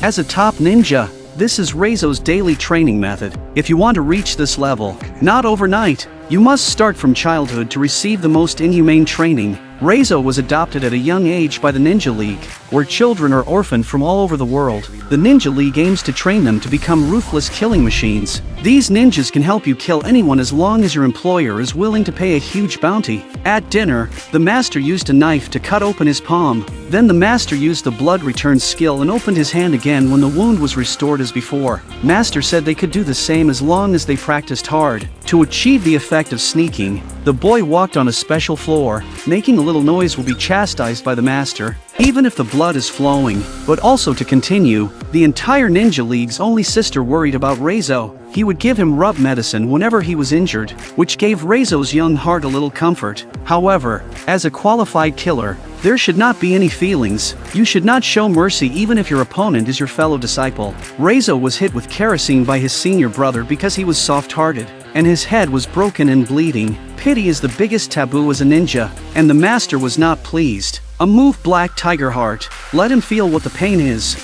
As a top ninja, this is Raizo's daily training method. If you want to reach this level, not overnight, you must start from childhood to receive the most inhumane training. Raizo was adopted at a young age by the Ninja League, where children are orphaned from all over the world. The Ninja League aims to train them to become ruthless killing machines. These ninjas can help you kill anyone as long as your employer is willing to pay a huge bounty. At dinner, the master used a knife to cut open his palm. Then the master used the blood return skill and opened his hand again when the wound was restored as before. Master said they could do the same as long as they practiced hard. To achieve the effect of sneaking, the boy walked on a special floor. Making a little noise will be chastised by the master, even if the blood is flowing. But also to continue, the entire Ninja League's only sister worried about Raizo. He would give him rub medicine whenever he was injured, which gave Raizo's young heart a little comfort. However, as a qualified killer, there should not be any feelings. You should not show mercy even if your opponent is your fellow disciple. Raizo was hit with kerosene by his senior brother because he was soft-hearted, and his head was broken and bleeding. Pity is the biggest taboo as a ninja, and the master was not pleased. A move Black Tiger Heart. Let him feel what the pain is.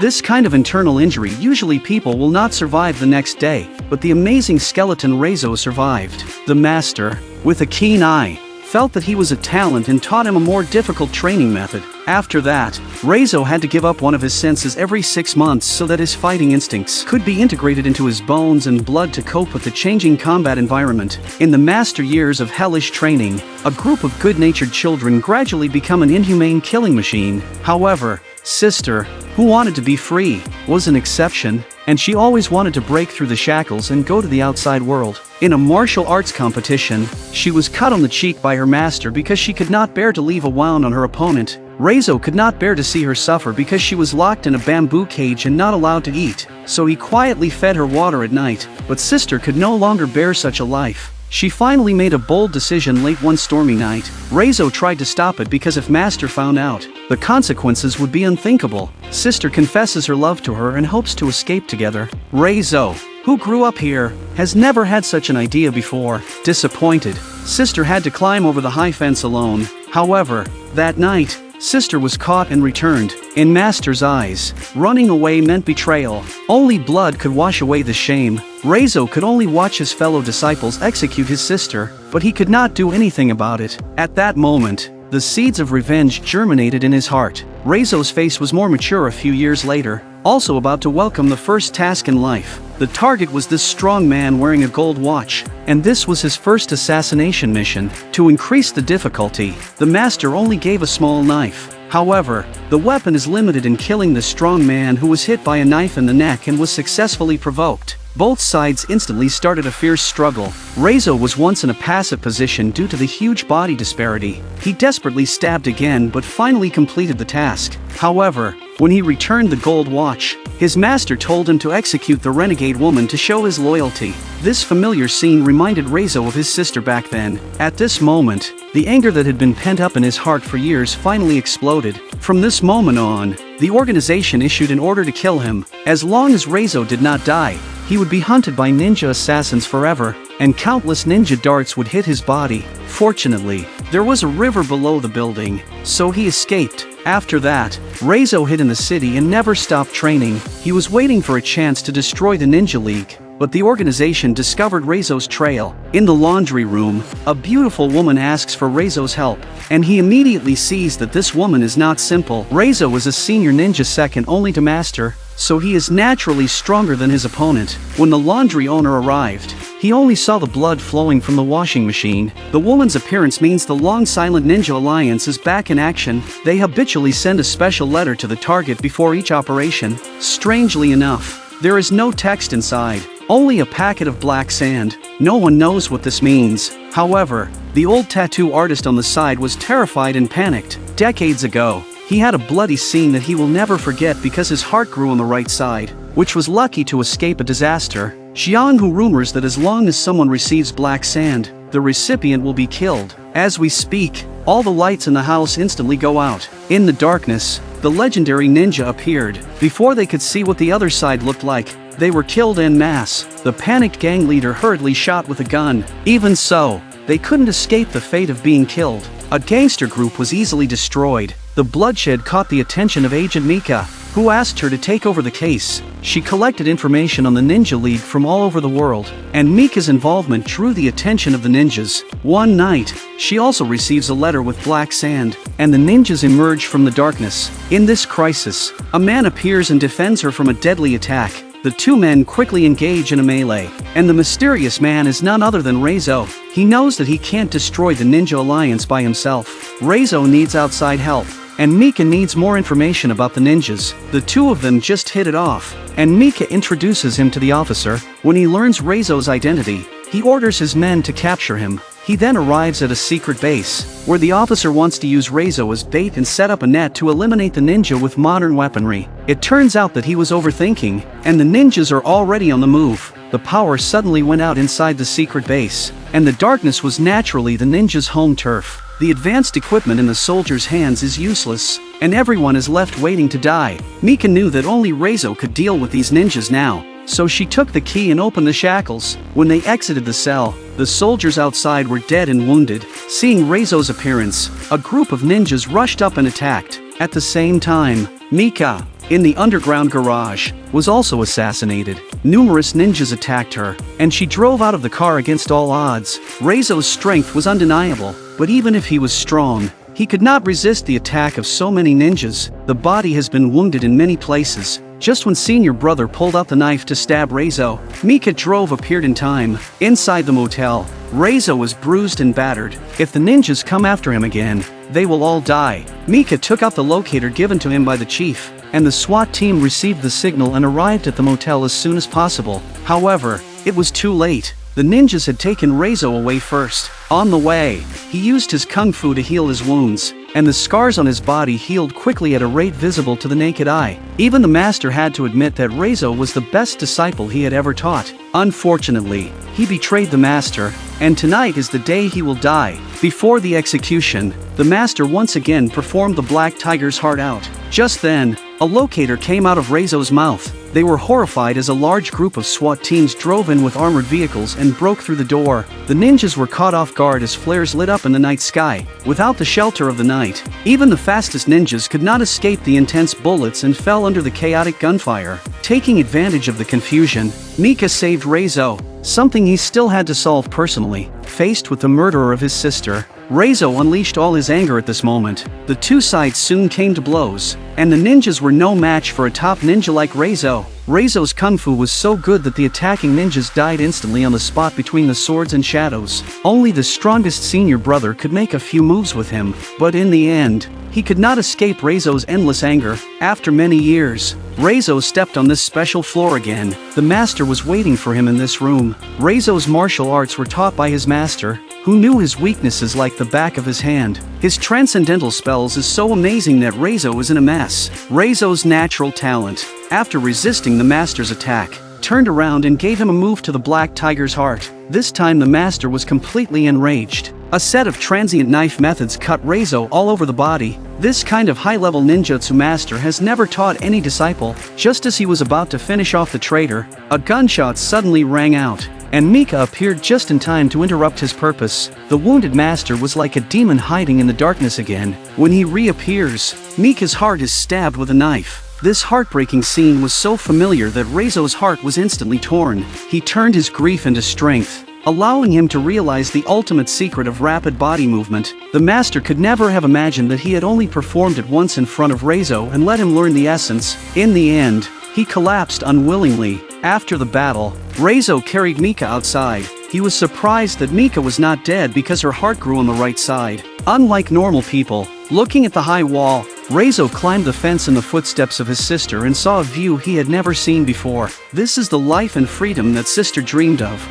This kind of internal injury usually people will not survive the next day, but the amazing skeleton Raizo survived. The master, with a keen eye, felt that he was a talent and taught him a more difficult training method. After that, Raizo had to give up one of his senses every 6 months so that his fighting instincts could be integrated into his bones and blood to cope with the changing combat environment. In the master years of hellish training, a group of good-natured children gradually become an inhumane killing machine. However, Sister, who wanted to be free, was an exception, and she always wanted to break through the shackles and go to the outside world. In a martial arts competition, she was cut on the cheek by her master because she could not bear to leave a wound on her opponent. Raizo could not bear to see her suffer because she was locked in a bamboo cage and not allowed to eat, so he quietly fed her water at night. But Sister could no longer bear such a life. She finally made a bold decision late one stormy night. Raizo tried to stop it because if Master found out, the consequences would be unthinkable. Sister confesses her love to her and hopes to escape together. Raizo, who grew up here, has never had such an idea before. Disappointed, Sister had to climb over the high fence alone. However, that night, Sister was caught and returned. In Master's eyes, running away meant betrayal. Only blood could wash away the shame. Raizo could only watch his fellow disciples execute his sister, but he could not do anything about it. At that moment, the seeds of revenge germinated in his heart. Raizo's face was more mature a few years later, also about to welcome the first task in life. The target was this strong man wearing a gold watch, and this was his first assassination mission. To increase the difficulty, the master only gave a small knife. However, the weapon is limited in killing the strong man who was hit by a knife in the neck and was successfully provoked. Both sides instantly started a fierce struggle. Raizo was once in a passive position due to the huge body disparity. He desperately stabbed again but finally completed the task. However, when he returned the gold watch, his master told him to execute the renegade woman to show his loyalty. This familiar scene reminded Raizo of his sister back then. At this moment, the anger that had been pent up in his heart for years finally exploded. From this moment on, the organization issued an order to kill him. As long as Raizo did not die, he would be hunted by ninja assassins forever, and countless ninja darts would hit his body. Fortunately, there was a river below the building, so he escaped. After that, Raizo hid in the city and never stopped training. He was waiting for a chance to destroy the Ninja League, but the organization discovered Raizo's trail. In the laundry room, a beautiful woman asks for Raizo's help, and he immediately sees that this woman is not simple. Raizo is a senior ninja second only to Master, so he is naturally stronger than his opponent. When the laundry owner arrived, he only saw the blood flowing from the washing machine. The woman's appearance means the long silent ninja alliance is back in action. They habitually send a special letter to the target before each operation. Strangely enough, there is no text inside, only a packet of black sand. No one knows what this means. However, the old tattoo artist on the side was terrified and panicked. Decades ago, he had a bloody scene that he will never forget because his heart grew on the right side, which was lucky to escape a disaster. Xianghu rumors that as long as someone receives black sand, the recipient will be killed. As we speak, all the lights in the house instantly go out. In the darkness, the legendary ninja appeared. Before they could see what the other side looked like, they were killed en masse. The panicked gang leader hurriedly shot with a gun. Even so, they couldn't escape the fate of being killed. A gangster group was easily destroyed. The bloodshed caught the attention of Agent Mika, who asked her to take over the case. She collected information on the Ninja League from all over the world, and Mika's involvement drew the attention of the ninjas. One night, she also receives a letter with black sand, and the ninjas emerge from the darkness. In this crisis, a man appears and defends her from a deadly attack. The two men quickly engage in a melee, and the mysterious man is none other than Raizo. He knows that he can't destroy the Ninja Alliance by himself. Raizo needs outside help, and Mika needs more information about the ninjas. The two of them just hit it off, and Mika introduces him to the officer. When he learns Raizo's identity, he orders his men to capture him. He then arrives at a secret base, where the officer wants to use Raizo as bait and set up a net to eliminate the ninja with modern weaponry. It turns out that he was overthinking, and the ninjas are already on the move. The power suddenly went out inside the secret base, and the darkness was naturally the ninjas' home turf. The advanced equipment in the soldiers' hands is useless, and everyone is left waiting to die. Mika knew that only Raizo could deal with these ninjas now, so she took the key and opened the shackles. When they exited the cell, the soldiers outside were dead and wounded. Seeing Raizo's appearance, a group of ninjas rushed up and attacked. At the same time, Mika, in the underground garage, was also assassinated. Numerous ninjas attacked her, and she drove out of the car against all odds. Raizo's strength was undeniable, but even if he was strong, he could not resist the attack of so many ninjas. The body has been wounded in many places. Just when senior brother pulled out the knife to stab Raizo, Mika appeared in time. Inside the motel, Raizo was bruised and battered. If the ninjas come after him again, they will all die. Mika took out the locator given to him by the chief, and the SWAT team received the signal and arrived at the motel as soon as possible. However, it was too late. The ninjas had taken Raizo away first. On the way, he used his kung fu to heal his wounds, and the scars on his body healed quickly at a rate visible to the naked eye. Even the master had to admit that Raizo was the best disciple he had ever taught. Unfortunately, he betrayed the master, and tonight is the day he will die. Before the execution, the master once again performed the Black Tiger's heart out. Just then, a locator came out of Raizo's mouth. They were horrified as a large group of SWAT teams drove in with armored vehicles and broke through the door. The ninjas were caught off guard as flares lit up in the night sky. Without the shelter of the night, even the fastest ninjas could not escape the intense bullets and fell under the chaotic gunfire. Taking advantage of the confusion, Mika saved Raizo, something he still had to solve personally. Faced with the murderer of his sister, Raizo unleashed all his anger at this moment. The two sides soon came to blows, and the ninjas were no match for a top ninja like Raizo. Raizo's kung fu was so good that the attacking ninjas died instantly on the spot between the swords and shadows. Only the strongest senior brother could make a few moves with him, but in the end, he could not escape Raizo's endless anger. After many years, Raizo stepped on this special floor again. The master was waiting for him in this room. Raizo's martial arts were taught by his master, who knew his weaknesses like the back of his hand. His transcendental spells is so amazing that Raizo is in a mess. Raizo's natural talent, after resisting the master's attack, turned around and gave him a move to the Black Tiger's heart. This time the master was completely enraged. A set of transient knife methods cut Raizo all over the body. This kind of high-level ninjutsu master has never taught any disciple. Just as he was about to finish off the traitor, a gunshot suddenly rang out, and Mika appeared just in time to interrupt his purpose. The wounded master was like a demon hiding in the darkness again. When he reappears, Mika's heart is stabbed with a knife. This heartbreaking scene was so familiar that Raizo's heart was instantly torn. He turned his grief into strength, allowing him to realize the ultimate secret of rapid body movement. The master could never have imagined that he had only performed it once in front of Raizo and let him learn the essence. In the end, he collapsed unwillingly. After the battle, Raizo carried Mika outside. He was surprised that Mika was not dead because her heart grew on the right side. Unlike normal people, looking at the high wall, Raizo climbed the fence in the footsteps of his sister and saw a view he had never seen before. This is the life and freedom that sister dreamed of.